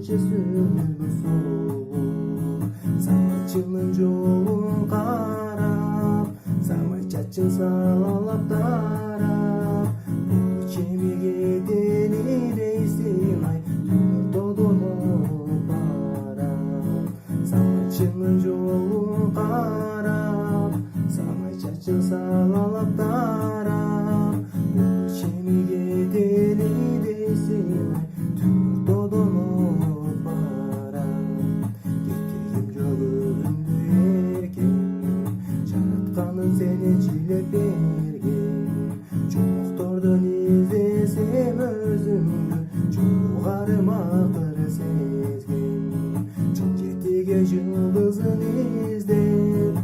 Kanca sürüldü soğuk Sanatçının yolun karab Samay çaçın salalap tarap Bu kemiğe deli değsin ay Tümür dodulup barab Sanatçının yolun karab Samay çaçın salalap tarap Bu kemiğe deli değsin ay Tümür dodulup barab Getireyim göğümdü erken Жаратканың сени чилеп берген Жоқтордон издесем өзүмдү Жугарым акыр сезген Чоң жетиге жылдызын издеп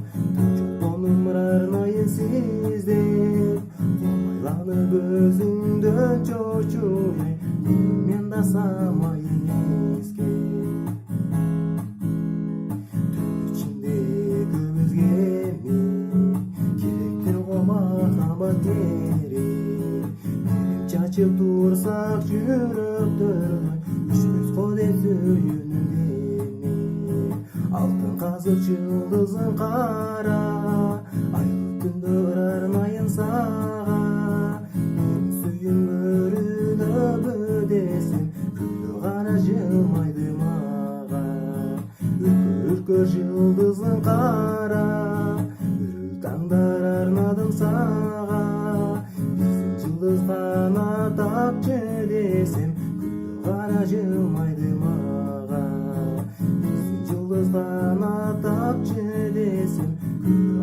Жолдонум арнайын сиздеп Комайланып өзүңдөн чочуй Мен да самайын эскеп Түн içinde көбүзгеми Керектир го махаббатери Берип чачып турсак жүрөктөрдө Үшбүз го деп сүйүнүндеми Алтын казып жылдызын кара Айлы түндөр арнайын сага Мен сүйүнгөрүнөбү десем Күлү кара жылмайды мага Үркөр жылдызын кара Үрүл таңдар арнадым сага Биздин жылдыз гана тапчы десем Күлү кара жылмайды мага Биздин жылдыз гана тапчы десем Күлү